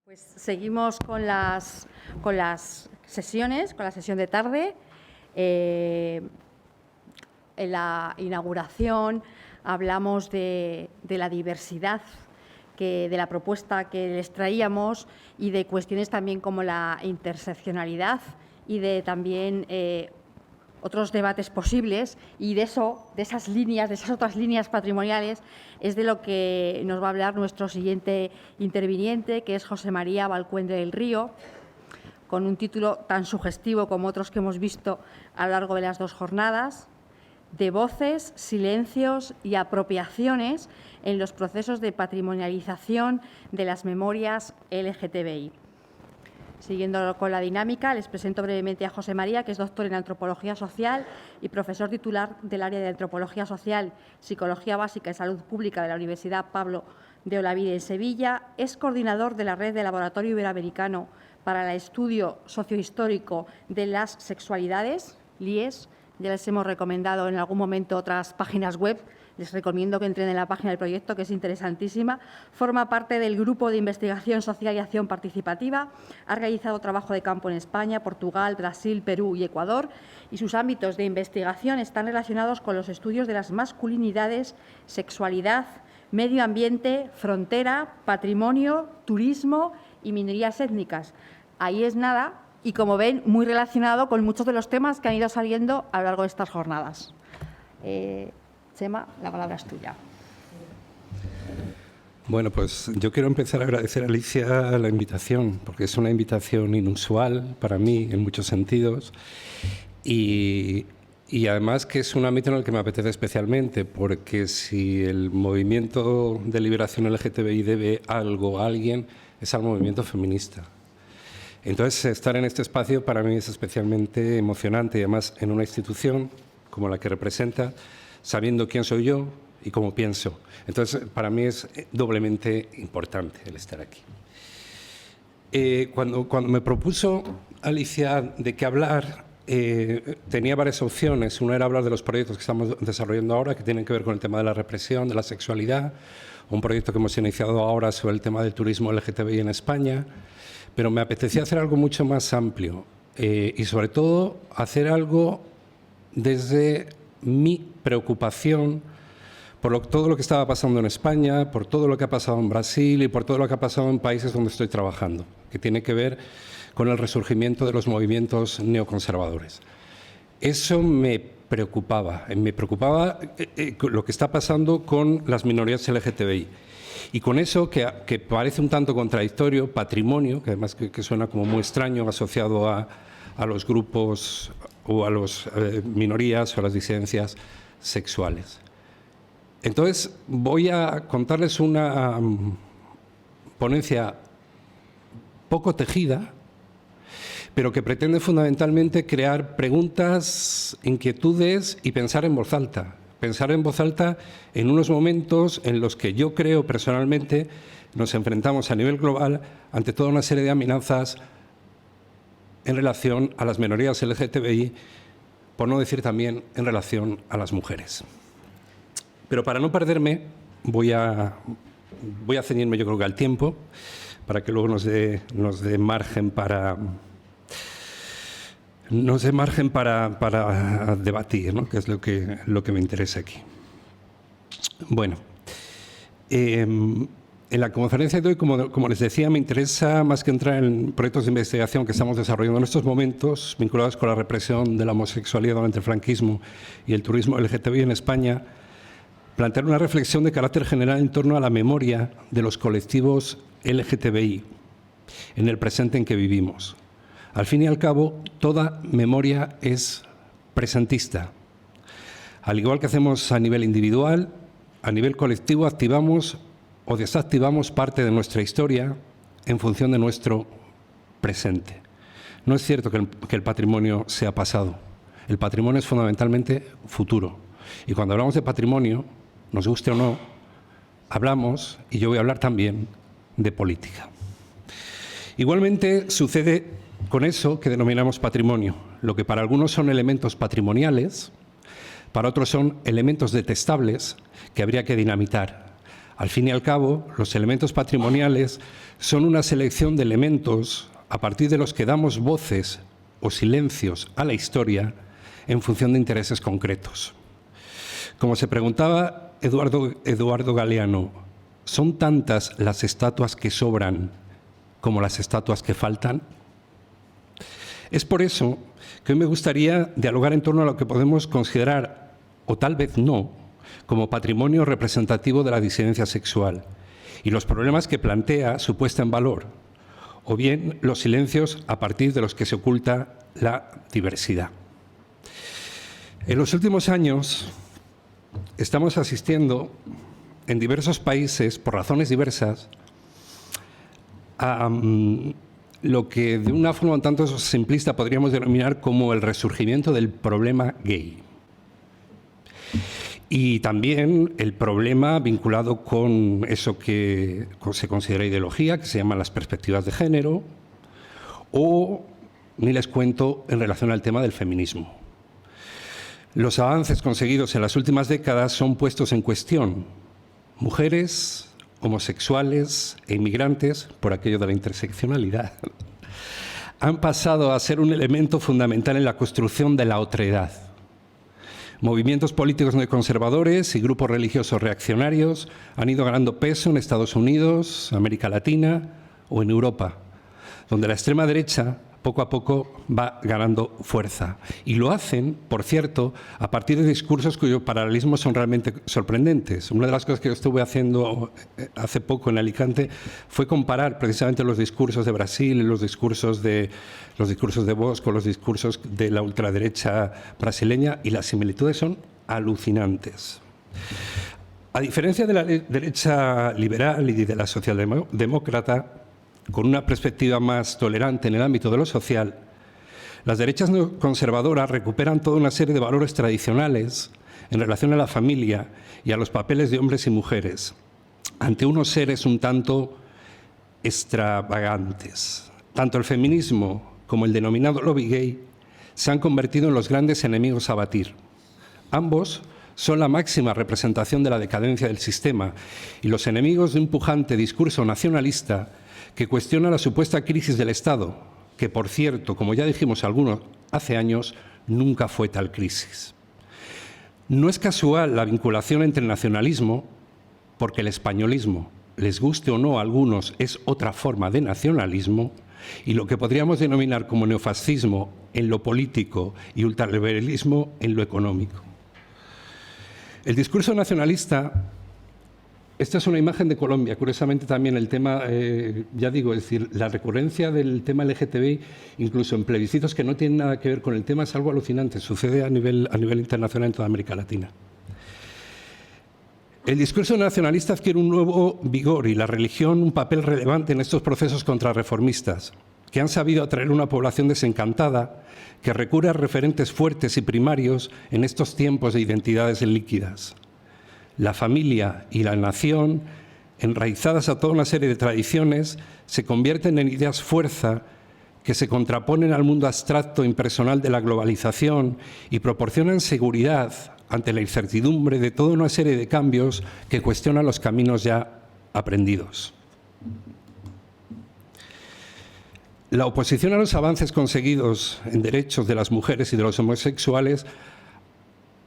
Pues seguimos con las sesiones, con la sesión de tarde. En la inauguración hablamos de la diversidad, de la propuesta que les traíamos y de cuestiones también como la interseccionalidad y de también otros debates posibles, y de esas líneas, de esas otras líneas patrimoniales, es de lo que nos va a hablar nuestro siguiente interviniente, que es José María Valcuende del Río, con un título tan sugestivo como otros que hemos visto a lo largo de las dos jornadas: de voces, silencios y apropiaciones en los procesos de patrimonialización de las memorias LGTBI. Siguiendo con la dinámica, les presento brevemente a José María, que es doctor en Antropología Social y profesor titular del área de Antropología Social, Psicología Básica y Salud Pública de la Universidad Pablo de Olavide en Sevilla. Es coordinador de la Red de Laboratorio Iberoamericano para el Estudio Sociohistórico de las Sexualidades, LIES. Ya les hemos recomendado en algún momento otras páginas web. Les recomiendo que entren en la página del proyecto, que es interesantísima. Forma parte del Grupo de Investigación Social y Acción Participativa. Ha realizado trabajo de campo en España, Portugal, Brasil, Perú y Ecuador, y sus ámbitos de investigación están relacionados con los estudios de las masculinidades, sexualidad, medio ambiente, frontera, patrimonio, turismo y minorías étnicas. Ahí es nada, y como ven, muy relacionado con muchos de los temas que han ido saliendo a lo largo de estas jornadas. Chema, la palabra es tuya. Bueno, pues yo quiero empezar a agradecer a Alicia la invitación, porque es una invitación inusual para mí en muchos sentidos, y además que es un ámbito en el que me apetece especialmente, porque si el movimiento de liberación LGTBI debe algo a alguien, es al movimiento feminista. Entonces, estar en este espacio para mí es especialmente emocionante, y además en una institución como la que representa, sabiendo quién soy yo y cómo pienso. Entonces, para mí es doblemente importante el estar aquí. Cuando me propuso Alicia de qué hablar, tenía varias opciones. Una era hablar de los proyectos que estamos desarrollando ahora, que tienen que ver con el tema de la represión, de la sexualidad, un proyecto que hemos iniciado ahora sobre el tema del turismo LGTBI en España, pero me apetecía hacer algo mucho más amplio y, sobre todo, hacer algo desde mi preocupación por todo lo que estaba pasando en España, por todo lo que ha pasado en Brasil y por todo lo que ha pasado en países donde estoy trabajando, que tiene que ver con el resurgimiento de los movimientos neoconservadores. Eso me preocupaba lo que está pasando con las minorías LGTBI. Y con eso, que parece un tanto contradictorio, patrimonio, que además que suena como muy extraño asociado a los grupos o a las minorías o a las disidencias sexuales. Entonces, voy a contarles una ponencia poco tejida, pero que pretende fundamentalmente crear preguntas, inquietudes y pensar en voz alta. Pensar en voz alta en unos momentos en los que yo creo personalmente nos enfrentamos a nivel global ante toda una serie de amenazas en relación a las minorías LGTBI, por no decir también en relación a las mujeres. Pero para no perderme, voy a ceñirme yo creo que al tiempo, para que luego nos dé margen para debatir, ¿no? Que es lo que me interesa aquí. Bueno, en la conferencia de hoy, como les decía, me interesa más que entrar en proyectos de investigación que estamos desarrollando en estos momentos, vinculados con la represión de la homosexualidad durante el franquismo y el turismo LGTBI en España, plantear una reflexión de carácter general en torno a la memoria de los colectivos LGTBI en el presente en que vivimos. Al fin y al cabo, toda memoria es presentista. Al igual que hacemos a nivel individual, a nivel colectivo activamos o desactivamos parte de nuestra historia en función de nuestro presente. No es cierto que el patrimonio sea pasado. El patrimonio es fundamentalmente futuro. Y cuando hablamos de patrimonio, nos guste o no, hablamos, y yo voy a hablar también, de política. Igualmente sucede con eso que denominamos patrimonio. Lo que para algunos son elementos patrimoniales, para otros son elementos detestables que habría que dinamitar. Al fin y al cabo, los elementos patrimoniales son una selección de elementos a partir de los que damos voces o silencios a la historia en función de intereses concretos. Como se preguntaba Eduardo Galeano, ¿son tantas las estatuas que sobran como las estatuas que faltan? Es por eso que hoy me gustaría dialogar en torno a lo que podemos considerar, o tal vez no, como patrimonio representativo de la disidencia sexual y los problemas que plantea su puesta en valor, o bien los silencios a partir de los que se oculta la diversidad. En los últimos años estamos asistiendo en diversos países, por razones diversas, a lo que de una forma un tanto simplista podríamos denominar como el resurgimiento del problema gay. Y también el problema vinculado con eso que se considera ideología, que se llaman las perspectivas de género, o, ni les cuento, en relación al tema del feminismo. Los avances conseguidos en las últimas décadas son puestos en cuestión. Mujeres, homosexuales e inmigrantes, por aquello de la interseccionalidad, han pasado a ser un elemento fundamental en la construcción de la otredad. Movimientos políticos neoconservadores y grupos religiosos reaccionarios han ido ganando peso en Estados Unidos, América Latina o en Europa, donde la extrema derecha poco a poco va ganando fuerza. Y lo hacen, por cierto, a partir de discursos cuyos paralelismos son realmente sorprendentes. Una de las cosas que yo estuve haciendo hace poco en Alicante fue comparar precisamente los discursos de Brasil y los discursos de Vox con los discursos de la ultraderecha brasileña, y las similitudes son alucinantes. A diferencia de la derecha liberal y de la socialdemócrata, con una perspectiva más tolerante en el ámbito de lo social, las derechas conservadoras recuperan toda una serie de valores tradicionales en relación a la familia y a los papeles de hombres y mujeres, ante unos seres un tanto extravagantes. Tanto el feminismo como el denominado lobby gay se han convertido en los grandes enemigos a batir. Ambos son la máxima representación de la decadencia del sistema y los enemigos de un pujante discurso nacionalista que cuestiona la supuesta crisis del Estado, que, por cierto, como ya dijimos algunos hace años, nunca fue tal crisis. No es casual la vinculación entre el nacionalismo, porque el españolismo, les guste o no a algunos, es otra forma de nacionalismo, y lo que podríamos denominar como neofascismo en lo político y ultraliberalismo en lo económico. El discurso nacionalista. Esta es una imagen de Colombia. Curiosamente también el tema, ya digo, es decir, la recurrencia del tema LGTBI, incluso en plebiscitos que no tienen nada que ver con el tema, es algo alucinante. Sucede a nivel internacional en toda América Latina. El discurso nacionalista adquiere un nuevo vigor y la religión un papel relevante en estos procesos contrarreformistas, que han sabido atraer una población desencantada que recurre a referentes fuertes y primarios en estos tiempos de identidades líquidas. La familia y la nación, enraizadas a toda una serie de tradiciones, se convierten en ideas fuerza que se contraponen al mundo abstracto e impersonal de la globalización y proporcionan seguridad ante la incertidumbre de toda una serie de cambios que cuestionan los caminos ya aprendidos. La oposición a los avances conseguidos en derechos de las mujeres y de los homosexuales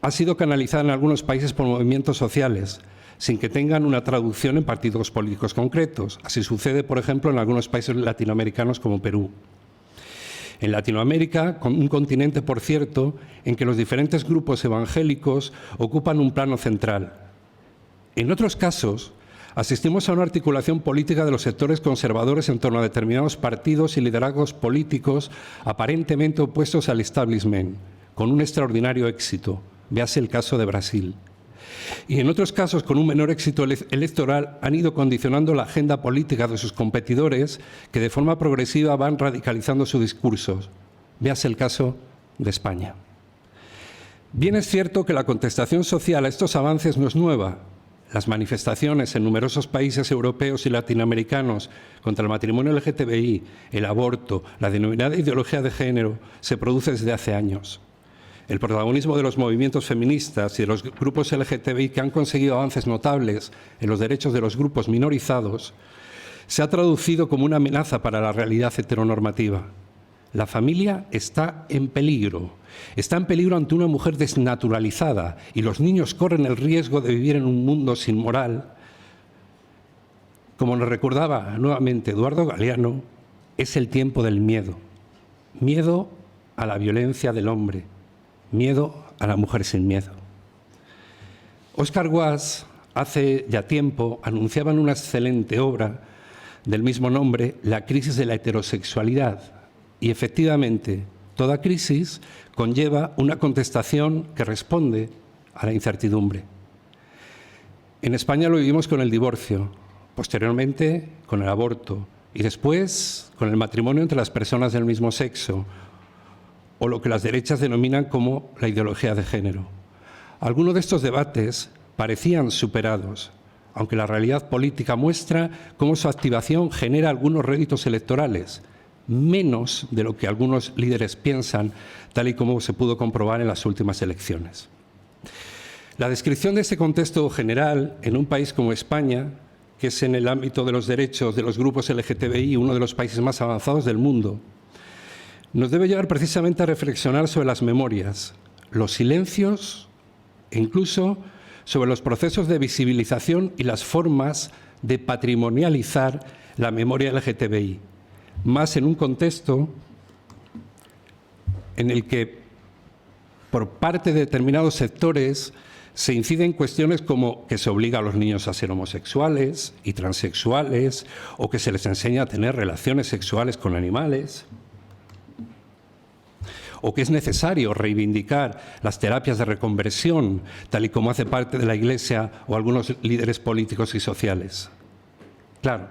ha sido canalizada en algunos países por movimientos sociales, sin que tengan una traducción en partidos políticos concretos. Así sucede, por ejemplo, en algunos países latinoamericanos como Perú. En Latinoamérica, un continente, por cierto, en que los diferentes grupos evangélicos ocupan un plano central. En otros casos, asistimos a una articulación política de los sectores conservadores en torno a determinados partidos y liderazgos políticos aparentemente opuestos al establishment, con un extraordinario éxito. Véase el caso de Brasil. Y en otros casos, con un menor éxito electoral, han ido condicionando la agenda política de sus competidores que de forma progresiva van radicalizando sus discursos. Véase el caso de España. Bien es cierto que la contestación social a estos avances no es nueva. Las manifestaciones en numerosos países europeos y latinoamericanos contra el matrimonio LGTBI, el aborto, la denominada ideología de género, se producen desde hace años. el protagonismo de los movimientos feministas y de los grupos LGTBI que han conseguido avances notables en los derechos de los grupos minorizados, se ha traducido como una amenaza para la realidad heteronormativa. La familia está en peligro ante una mujer desnaturalizada y los niños corren el riesgo de vivir en un mundo sin moral. Como nos recordaba nuevamente Eduardo Galeano, es el tiempo del miedo. Miedo a la violencia del hombre, miedo a la mujer sin miedo. Oscar Wilde, hace ya tiempo, anunciaba en una excelente obra del mismo nombre la crisis de la heterosexualidad. Y efectivamente, toda crisis conlleva una contestación que responde a la incertidumbre. En España lo vivimos con el divorcio, posteriormente con el aborto y después con el matrimonio entre las personas del mismo sexo, o lo que las derechas denominan como la ideología de género. Algunos de estos debates parecían superados, aunque la realidad política muestra cómo su activación genera algunos réditos electorales, menos de lo que algunos líderes piensan, tal y como se pudo comprobar en las últimas elecciones. La descripción de este contexto general en un país como España, que es en el ámbito de los derechos de los grupos LGTBI uno de los países más avanzados del mundo, nos debe llevar precisamente a reflexionar sobre las memorias, los silencios e incluso sobre los procesos de visibilización y las formas de patrimonializar la memoria LGTBI, más en un contexto en el que por parte de determinados sectores se inciden cuestiones como que se obliga a los niños a ser homosexuales y transexuales o que se les enseña a tener relaciones sexuales con animales, o que es necesario reivindicar las terapias de reconversión, tal y como hace parte de la Iglesia o algunos líderes políticos y sociales. Claro,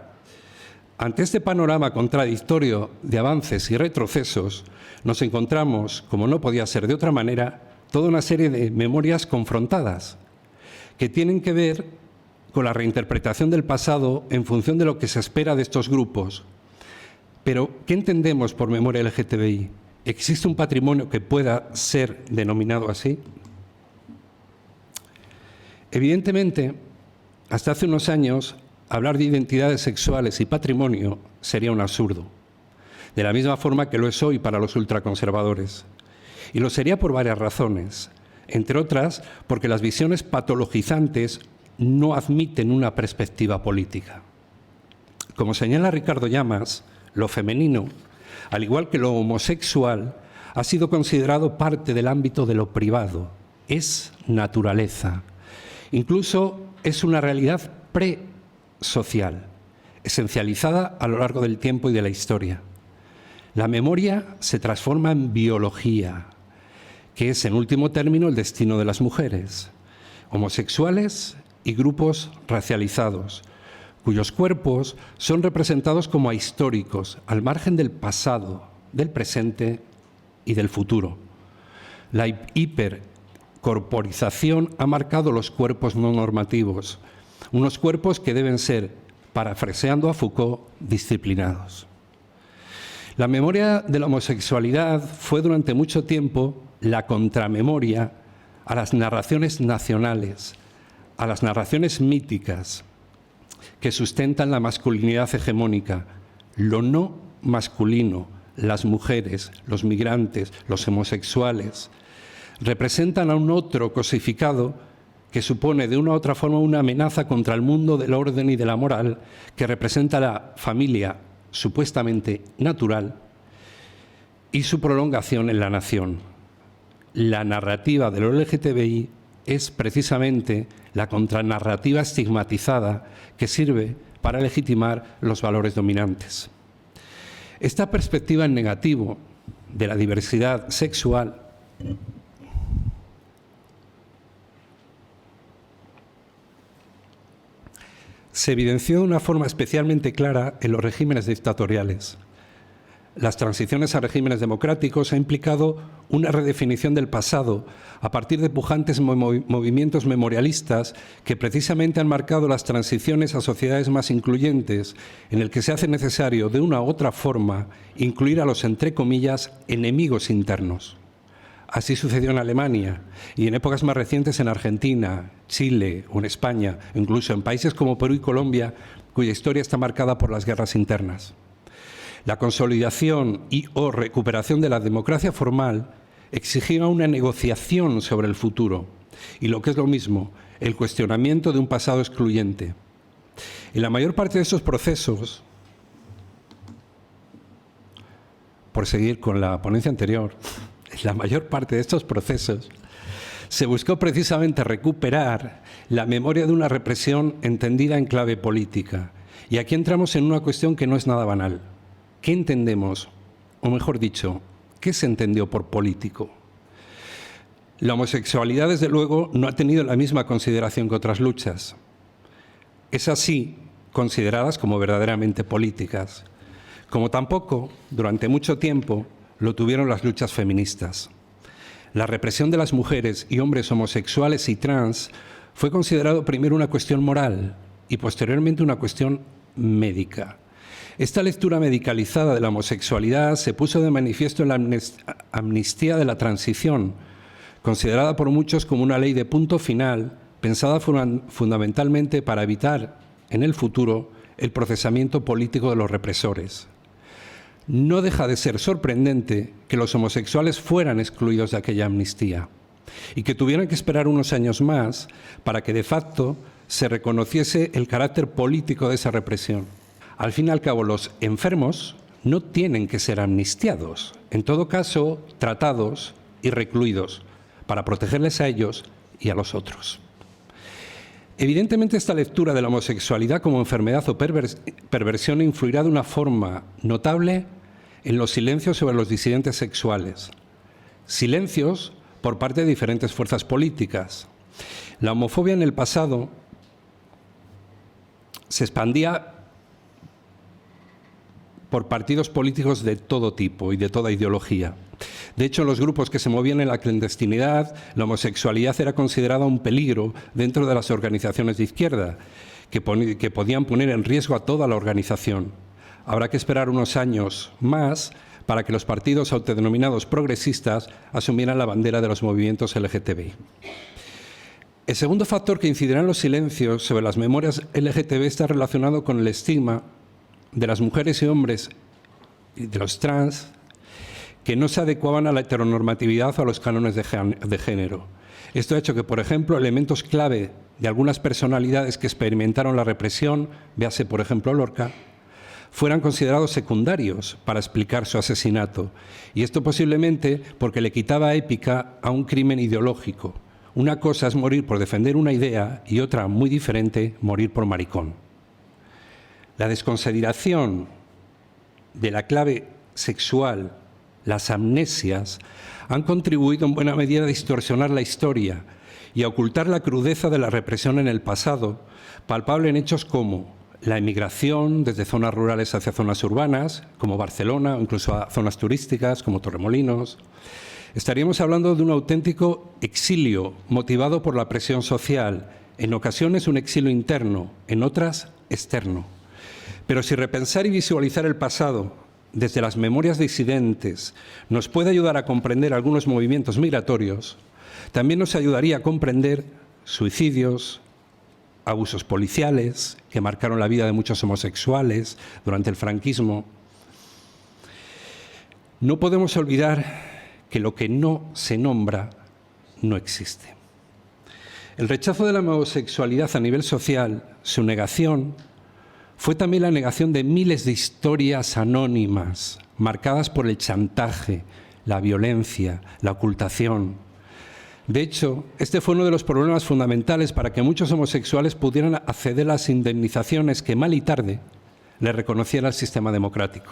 ante este panorama contradictorio de avances y retrocesos, nos encontramos, como no podía ser de otra manera, toda una serie de memorias confrontadas que tienen que ver con la reinterpretación del pasado en función de lo que se espera de estos grupos. Pero, ¿qué entendemos por memoria LGTBI? ¿Existe un patrimonio que pueda ser denominado así? Evidentemente, hasta hace unos años, hablar de identidades sexuales y patrimonio sería un absurdo, de la misma forma que lo es hoy para los ultraconservadores. Y lo sería por varias razones, entre otras porque las visiones patologizantes no admiten una perspectiva política. Como señala Ricardo Llamas, lo femenino, al igual que lo homosexual, ha sido considerado parte del ámbito de lo privado. Es naturaleza. Incluso es una realidad presocial, esencializada a lo largo del tiempo y de la historia. La memoria se transforma en biología, que es, en último término, el destino de las mujeres, homosexuales y grupos racializados, cuyos cuerpos son representados como ahistóricos, al margen del pasado, del presente y del futuro. La hipercorporización ha marcado los cuerpos no normativos, unos cuerpos que deben ser, parafraseando a Foucault, disciplinados. La memoria de la homosexualidad fue durante mucho tiempo la contramemoria a las narraciones nacionales, a las narraciones míticas, que sustentan la masculinidad hegemónica, lo no masculino, las mujeres, los migrantes, los homosexuales, representan a un otro cosificado que supone de una u otra forma una amenaza contra el mundo del orden y de la moral, que representa la familia supuestamente natural y su prolongación en la nación. La narrativa de lo LGTBI es precisamente la contranarrativa estigmatizada que sirve para legitimar los valores dominantes. Esta perspectiva en negativo de la diversidad sexual se evidenció de una forma especialmente clara en los regímenes dictatoriales. Las transiciones a regímenes democráticos han implicado una redefinición del pasado a partir de pujantes movimientos memorialistas que precisamente han marcado las transiciones a sociedades más incluyentes, en el que se hace necesario, de una u otra forma, incluir a los, entre comillas, enemigos internos. Así sucedió en Alemania y en épocas más recientes en Argentina, Chile o en España, incluso en países como Perú y Colombia, cuya historia está marcada por las guerras internas. La consolidación y o recuperación de la democracia formal exigía una negociación sobre el futuro y, lo que es lo mismo, el cuestionamiento de un pasado excluyente. En la mayor parte de estos procesos, por seguir con la ponencia anterior, en la mayor parte de estos procesos se buscó precisamente recuperar la memoria de una represión entendida en clave política. Y aquí entramos en una cuestión que no es nada banal. ¿Qué entendemos? O mejor dicho, ¿qué se entendió por político? La homosexualidad, desde luego, no ha tenido la misma consideración que otras luchas. Es así, consideradas como verdaderamente políticas. Como tampoco, durante mucho tiempo, lo tuvieron las luchas feministas. La represión de las mujeres y hombres homosexuales y trans fue considerado primero una cuestión moral y posteriormente una cuestión médica. Esta lectura medicalizada de la homosexualidad se puso de manifiesto en la amnistía de la transición, considerada por muchos como una ley de punto final, pensada fundamentalmente para evitar en el futuro el procesamiento político de los represores. No deja de ser sorprendente que los homosexuales fueran excluidos de aquella amnistía y que tuvieran que esperar unos años más para que de facto se reconociese el carácter político de esa represión. Al fin y al cabo, los enfermos no tienen que ser amnistiados, en todo caso, tratados y recluidos para protegerles a ellos y a los otros. Evidentemente, esta lectura de la homosexualidad como enfermedad o perversión influirá de una forma notable en los silencios sobre los disidentes sexuales. Silencios por parte de diferentes fuerzas políticas. La homofobia en el pasado se expandía por partidos políticos de todo tipo y de toda ideología. De hecho, en los grupos que se movían en la clandestinidad, la homosexualidad era considerada un peligro dentro de las organizaciones de izquierda, que podían poner en riesgo a toda la organización. Habrá que esperar unos años más para que los partidos autodenominados progresistas asumieran la bandera de los movimientos LGTBI. El segundo factor que incidirá en los silencios sobre las memorias LGTBI está relacionado con el estigma de las mujeres y hombres y de los trans que no se adecuaban a la heteronormatividad o a los cánones de género. Esto ha hecho que, por ejemplo, elementos clave de algunas personalidades que experimentaron la represión, véase, por ejemplo, Lorca, fueran considerados secundarios para explicar su asesinato. Y esto posiblemente porque le quitaba épica a un crimen ideológico. Una cosa es morir por defender una idea y otra, muy diferente, morir por maricón. La desconsideración de la clave sexual, las amnesias, han contribuido en buena medida a distorsionar la historia y a ocultar la crudeza de la represión en el pasado, palpable en hechos como la emigración desde zonas rurales hacia zonas urbanas, como Barcelona, o incluso a zonas turísticas, como Torremolinos. Estaríamos hablando de un auténtico exilio motivado por la presión social, en ocasiones un exilio interno, en otras externo. Pero si repensar y visualizar el pasado desde las memorias disidentes nos puede ayudar a comprender algunos movimientos migratorios, también nos ayudaría a comprender suicidios, abusos policiales que marcaron la vida de muchos homosexuales durante el franquismo. No podemos olvidar que lo que no se nombra no existe. El rechazo de la homosexualidad a nivel social, su negación, fue también la negación de miles de historias anónimas, marcadas por el chantaje, la violencia, la ocultación. De hecho, este fue uno de los problemas fundamentales para que muchos homosexuales pudieran acceder a las indemnizaciones que mal y tarde le reconociera el sistema democrático.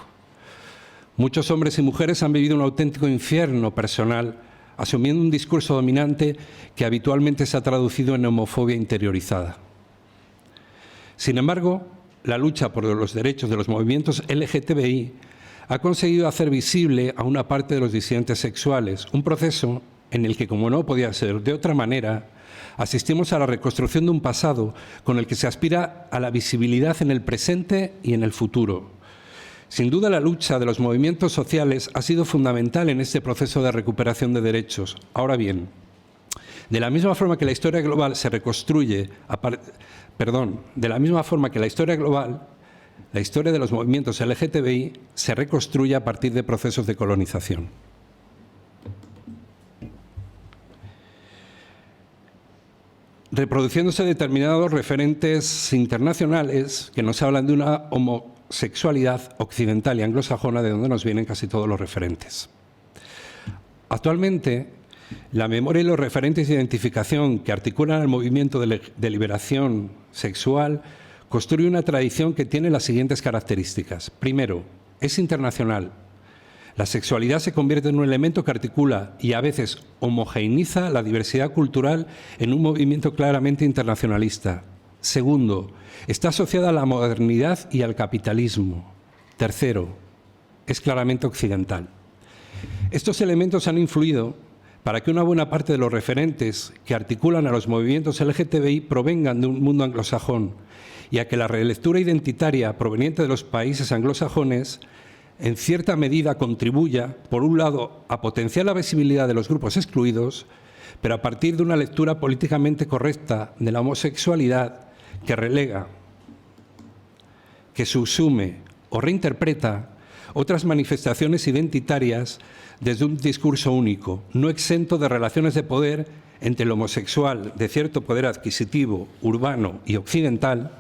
Muchos hombres y mujeres han vivido un auténtico infierno personal, asumiendo un discurso dominante que habitualmente se ha traducido en homofobia interiorizada. Sin embargo, la lucha por los derechos de los movimientos LGTBI ha conseguido hacer visible a una parte de los disidentes sexuales, un proceso en el que, como no podía ser de otra manera, asistimos a la reconstrucción de un pasado con el que se aspira a la visibilidad en el presente y en el futuro. Sin duda, la lucha de los movimientos sociales ha sido fundamental en este proceso de recuperación de derechos. Ahora bien, de la misma forma que la historia global se reconstruye, de la misma forma que la historia global, la historia de los movimientos LGTBI se reconstruye a partir de procesos de colonización. Reproduciéndose determinados referentes internacionales que nos hablan de una homosexualidad occidental y anglosajona, de donde nos vienen casi todos los referentes. Actualmente, la memoria y los referentes de identificación que articulan el movimiento de liberación sexual construye una tradición que tiene las siguientes características. Primero, es internacional. La sexualidad se convierte en un elemento que articula y a veces homogeneiza la diversidad cultural en un movimiento claramente internacionalista. Segundo, está asociada a la modernidad y al capitalismo. Tercero, es claramente occidental. Estos elementos han influido para que una buena parte de los referentes que articulan a los movimientos LGTBI provengan de un mundo anglosajón y a que la relectura identitaria proveniente de los países anglosajones en cierta medida contribuya, por un lado, a potenciar la visibilidad de los grupos excluidos, pero a partir de una lectura políticamente correcta de la homosexualidad que relega, que subsume o reinterpreta otras manifestaciones identitarias desde un discurso único, no exento de relaciones de poder entre el homosexual de cierto poder adquisitivo, urbano y occidental.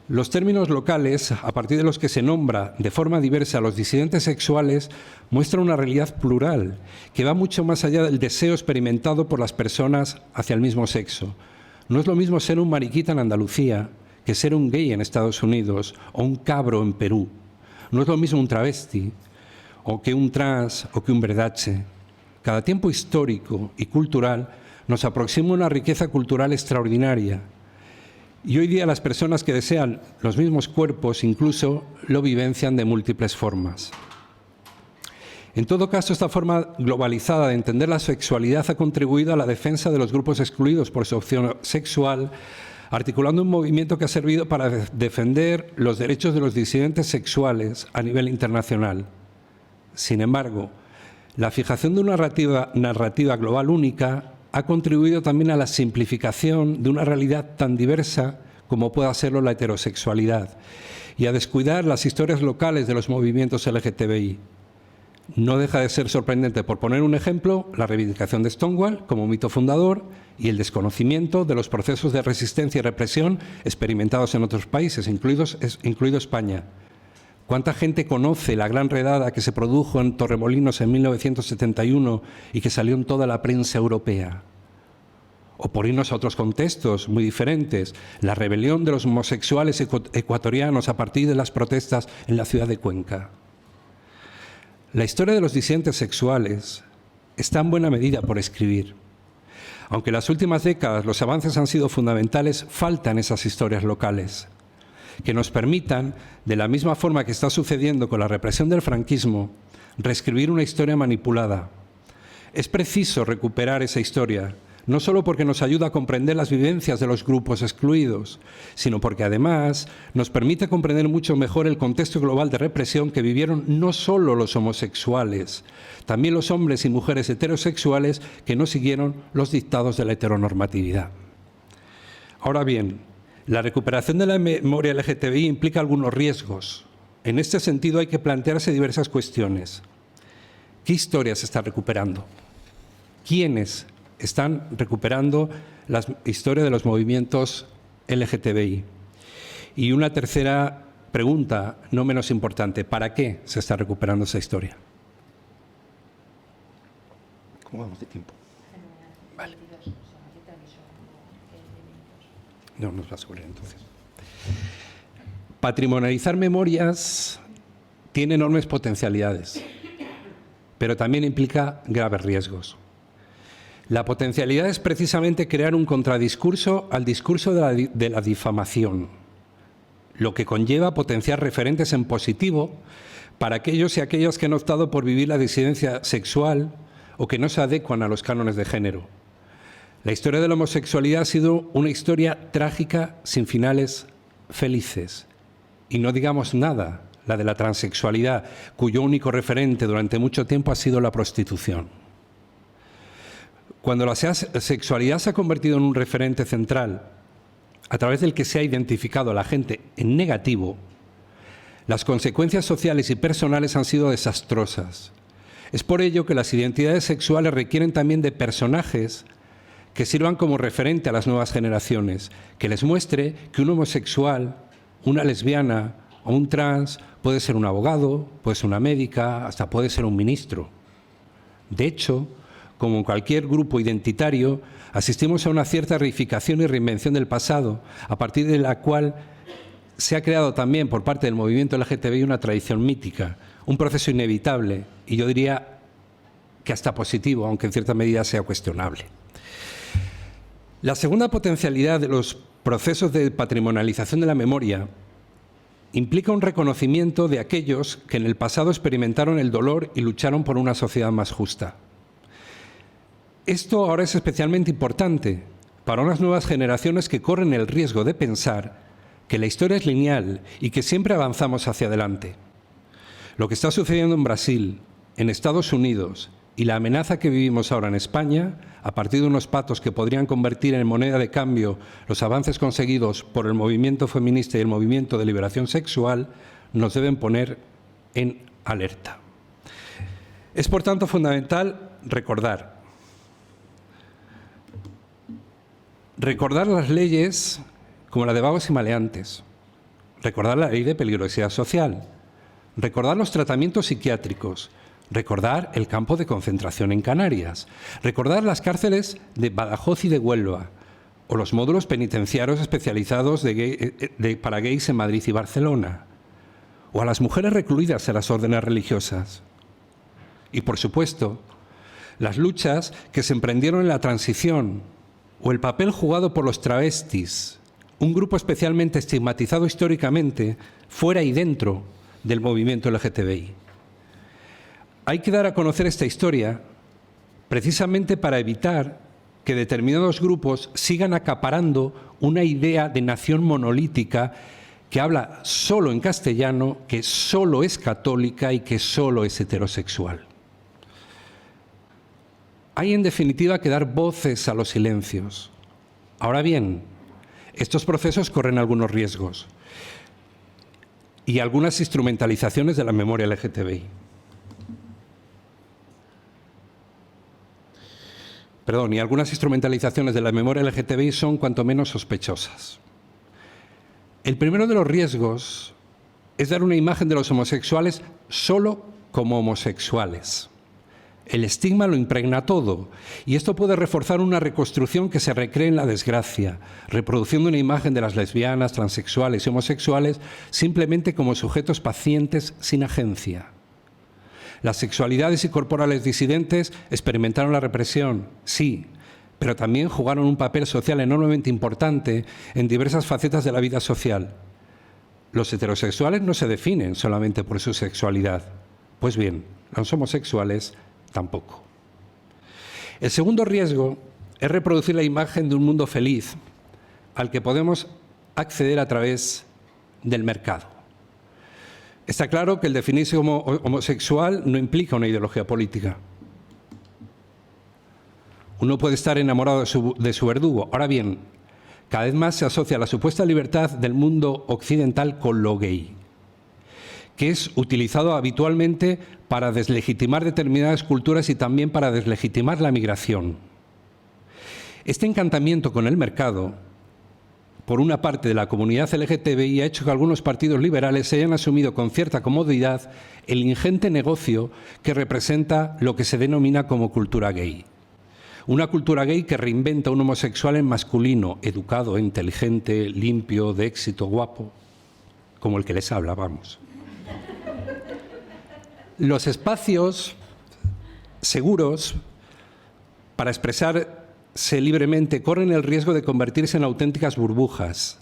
Los términos locales, a partir de los que se nombra de forma diversa a los disidentes sexuales, muestran una realidad plural que va mucho más allá del deseo experimentado por las personas hacia el mismo sexo. No es lo mismo ser un mariquita en Andalucía que ser un gay en Estados Unidos o un cabro en Perú. No es lo mismo un travesti o que un trans o que un verdache. Cada tiempo histórico y cultural nos aproxima una riqueza cultural extraordinaria. Y hoy día las personas que desean los mismos cuerpos incluso lo vivencian de múltiples formas. En todo caso, esta forma globalizada de entender la sexualidad ha contribuido a la defensa de los grupos excluidos por su opción sexual, articulando un movimiento que ha servido para defender los derechos de los disidentes sexuales a nivel internacional. Sin embargo, la fijación de una narrativa global única ha contribuido también a la simplificación de una realidad tan diversa como pueda serlo la heterosexualidad y a descuidar las historias locales de los movimientos LGTBI. No deja de ser sorprendente, por poner un ejemplo, la reivindicación de Stonewall como mito fundador y el desconocimiento de los procesos de resistencia y represión experimentados en otros países, incluido España. ¿Cuánta gente conoce la gran redada que se produjo en Torremolinos en 1971 y que salió en toda la prensa europea? O por irnos a otros contextos muy diferentes, la rebelión de los homosexuales ecuatorianos a partir de las protestas en la ciudad de Cuenca. La historia de los disidentes sexuales está en buena medida por escribir. Aunque en las últimas décadas los avances han sido fundamentales, faltan esas historias locales que nos permitan, de la misma forma que está sucediendo con la represión del franquismo, reescribir una historia manipulada. Es preciso recuperar esa historia, no solo porque nos ayuda a comprender las vivencias de los grupos excluidos, sino porque además nos permite comprender mucho mejor el contexto global de represión que vivieron no solo los homosexuales, también los hombres y mujeres heterosexuales que no siguieron los dictados de la heteronormatividad. Ahora bien, la recuperación de la memoria LGTBI implica algunos riesgos. En este sentido hay que plantearse diversas cuestiones. ¿Qué historias se están recuperando? ¿Quiénes están recuperando la historia de los movimientos LGTBI? Y una tercera pregunta, no menos importante, ¿para qué se está recuperando esa historia? ¿Cómo vamos de tiempo? Vale. No nos va a sobrar entonces. Patrimonializar memorias tiene enormes potencialidades, pero también implica graves riesgos. La potencialidad es precisamente crear un contradiscurso al discurso de la difamación, lo que conlleva potenciar referentes en positivo para aquellos y aquellas que han optado por vivir la disidencia sexual o que no se adecuan a los cánones de género. La historia de la homosexualidad ha sido una historia trágica sin finales felices Y no digamos nada, la de la transexualidad, cuyo único referente durante mucho tiempo ha sido la prostitución. Cuando la sexualidad se ha convertido en un referente central, a través del que se ha identificado a la gente en negativo, las consecuencias sociales y personales han sido desastrosas. Es por ello que las identidades sexuales requieren también de personajes que sirvan como referente a las nuevas generaciones, que les muestre que un homosexual, una lesbiana o un trans puede ser un abogado, puede ser una médica, hasta puede ser un ministro. De hecho, como en cualquier grupo identitario, asistimos a una cierta reificación y reinvención del pasado, a partir de la cual se ha creado también por parte del movimiento LGTBI una tradición mítica, un proceso inevitable, y yo diría que hasta positivo, aunque en cierta medida sea cuestionable. La segunda potencialidad de los procesos de patrimonialización de la memoria implica un reconocimiento de aquellos que en el pasado experimentaron el dolor y lucharon por una sociedad más justa. Esto ahora es especialmente importante para unas nuevas generaciones que corren el riesgo de pensar que la historia es lineal y que siempre avanzamos hacia adelante. Lo que está sucediendo en Brasil, en Estados Unidos y la amenaza que vivimos ahora en España, a partir de unos pactos que podrían convertir en moneda de cambio los avances conseguidos por el movimiento feminista y el movimiento de liberación sexual, nos deben poner en alerta. Es, por tanto, fundamental recordar las leyes como la de vagos y maleantes, recordar la ley de peligrosidad social, recordar los tratamientos psiquiátricos, recordar el campo de concentración en Canarias, recordar las cárceles de Badajoz y de Huelva, o los módulos penitenciarios especializados para gays en Madrid y Barcelona, o a las mujeres recluidas en las órdenes religiosas. Y, por supuesto, las luchas que se emprendieron en la transición, o el papel jugado por los travestis, un grupo especialmente estigmatizado históricamente, fuera y dentro del movimiento LGTBI. Hay que dar a conocer esta historia precisamente para evitar que determinados grupos sigan acaparando una idea de nación monolítica que habla solo en castellano, que solo es católica y que solo es heterosexual. Hay, en definitiva, que dar voces a los silencios. Ahora bien, estos procesos corren algunos riesgos y algunas instrumentalizaciones de la memoria LGTBI. Y algunas instrumentalizaciones de la memoria LGTBI son cuanto menos sospechosas. El primero de los riesgos es dar una imagen de los homosexuales solo como homosexuales. El estigma lo impregna todo, y esto puede reforzar una reconstrucción que se recree en la desgracia, reproduciendo una imagen de las lesbianas, transexuales y homosexuales simplemente como sujetos pacientes sin agencia. Las sexualidades y corporales disidentes experimentaron la represión, sí, pero también jugaron un papel social enormemente importante en diversas facetas de la vida social. Los heterosexuales no se definen solamente por su sexualidad. Pues bien, los homosexuales tampoco. El segundo riesgo es reproducir la imagen de un mundo feliz al que podemos acceder a través del mercado. Está claro que el definirse como homosexual no implica una ideología política. Uno puede estar enamorado de su verdugo. Ahora bien, cada vez más se asocia la supuesta libertad del mundo occidental con lo gay, que es utilizado habitualmente para deslegitimar determinadas culturas y también para deslegitimar la migración. Este encantamiento con el mercado, por una parte de la comunidad LGTBI, ha hecho que algunos partidos liberales se hayan asumido con cierta comodidad el ingente negocio que representa lo que se denomina como cultura gay. Una cultura gay que reinventa a un homosexual en masculino, educado, inteligente, limpio, de éxito, guapo, como el que les habla, vamos. Los espacios seguros para expresarse libremente corren el riesgo de convertirse en auténticas burbujas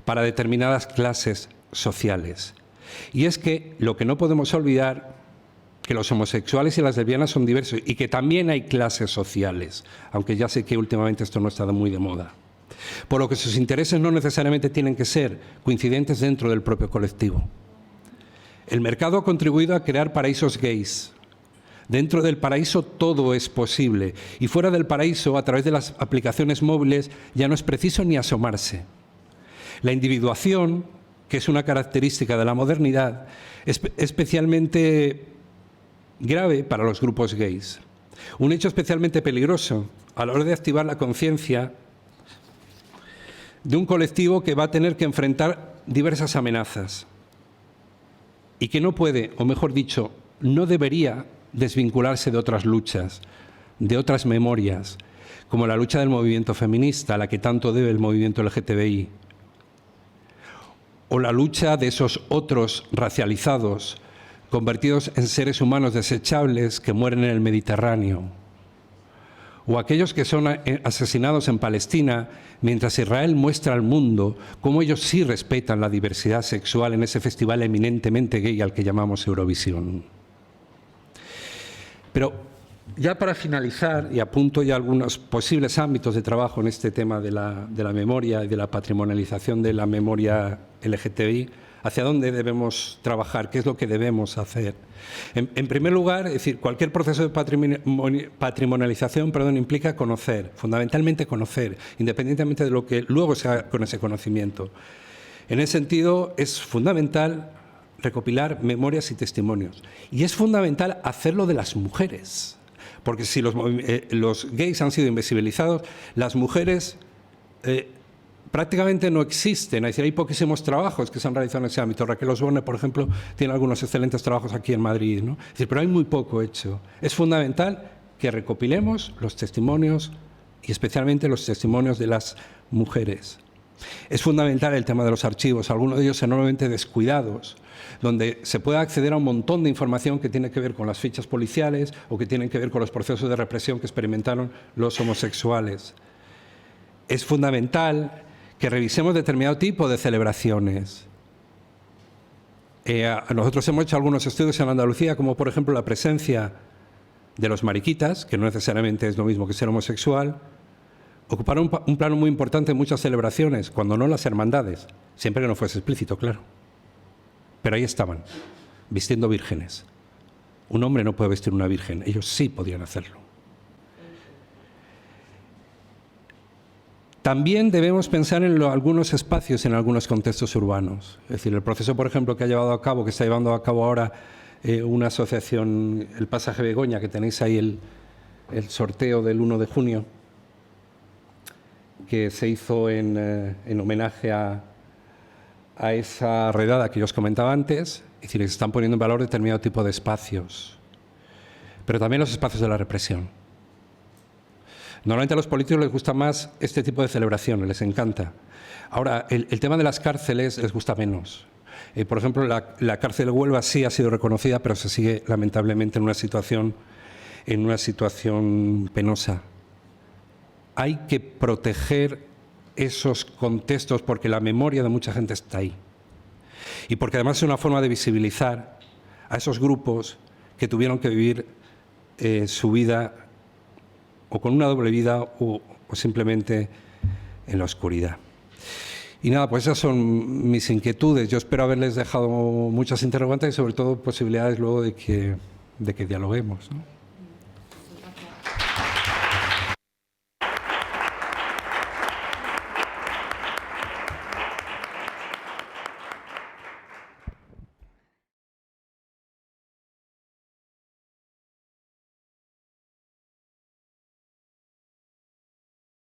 para determinadas clases sociales. Y es que lo que no podemos olvidar que los homosexuales y las lesbianas son diversos y que también hay clases sociales, aunque ya sé que últimamente esto no está muy de moda. por lo que sus intereses no necesariamente tienen que ser coincidentes dentro del propio colectivo. El mercado ha contribuido a crear paraísos gays. Dentro del paraíso todo es posible y fuera del paraíso, a través de las aplicaciones móviles, ya no es preciso ni asomarse. La individuación, que es una característica de la modernidad, es especialmente grave para los grupos gays. Un hecho especialmente peligroso a la hora de activar la conciencia de un colectivo que va a tener que enfrentar diversas amenazas y que no puede, o mejor dicho, no debería desvincularse de otras luchas, de otras memorias, como la lucha del movimiento feminista, a la que tanto debe el movimiento LGTBI, o la lucha de esos otros racializados, convertidos en seres humanos desechables que mueren en el Mediterráneo, o aquellos que son asesinados en Palestina mientras Israel muestra al mundo cómo ellos sí respetan la diversidad sexual en ese festival eminentemente gay al que llamamos Eurovisión. Pero ya para finalizar, y apunto ya algunos posibles ámbitos de trabajo en este tema de la memoria y de la patrimonialización de la memoria LGTBI, hacia dónde debemos trabajar, qué es lo que debemos hacer. En primer lugar, es decir, cualquier proceso de patrimonialización implica conocer, fundamentalmente conocer, independientemente de lo que luego se haga con ese conocimiento. En ese sentido, es fundamental recopilar memorias y testimonios. Y es fundamental hacerlo de las mujeres, porque si los gays han sido invisibilizados, las mujeres prácticamente no existen. Es decir, hay poquísimos trabajos que se han realizado en ese ámbito. Raquel Osborne, por ejemplo, tiene algunos excelentes trabajos aquí en Madrid, ¿no? Es decir, pero hay muy poco hecho. Es fundamental que recopilemos los testimonios y especialmente los testimonios de las mujeres. Es fundamental el tema de los archivos, algunos de ellos enormemente descuidados, donde se puede acceder a un montón de información que tiene que ver con las fichas policiales o que tienen que ver con los procesos de represión que experimentaron los homosexuales. Es fundamental que revisemos determinado tipo de celebraciones. Nosotros hemos hecho algunos estudios en Andalucía, como por ejemplo la presencia de los mariquitas, que no necesariamente es lo mismo que ser homosexual, ocuparon un plano muy importante en muchas celebraciones, cuando no las hermandades, siempre que no fuese explícito, claro. Pero ahí estaban, vistiendo vírgenes. Un hombre no puede vestir una virgen, ellos sí podían hacerlo. También debemos pensar en algunos espacios, en algunos contextos urbanos. Es decir, el proceso, por ejemplo, que está llevando a cabo ahora una asociación, el Pasaje Begoña, que tenéis ahí el sorteo del 1 de junio, que se hizo en homenaje a esa redada que yo os comentaba antes. Es decir, se están poniendo en valor determinado tipo de espacios, pero también los espacios de la represión. Normalmente a los políticos les gusta más este tipo de celebraciones, les encanta. Ahora, el tema de las cárceles les gusta menos. Por ejemplo, la cárcel de Huelva sí ha sido reconocida, pero se sigue lamentablemente en una situación penosa. Hay que proteger esos contextos porque la memoria de mucha gente está ahí. Y porque además es una forma de visibilizar a esos grupos que tuvieron que vivir su vida o con una doble vida o simplemente en la oscuridad. Y nada, pues esas son mis inquietudes. Yo espero haberles dejado muchas interrogantes y sobre todo posibilidades luego de que dialoguemos, ¿no?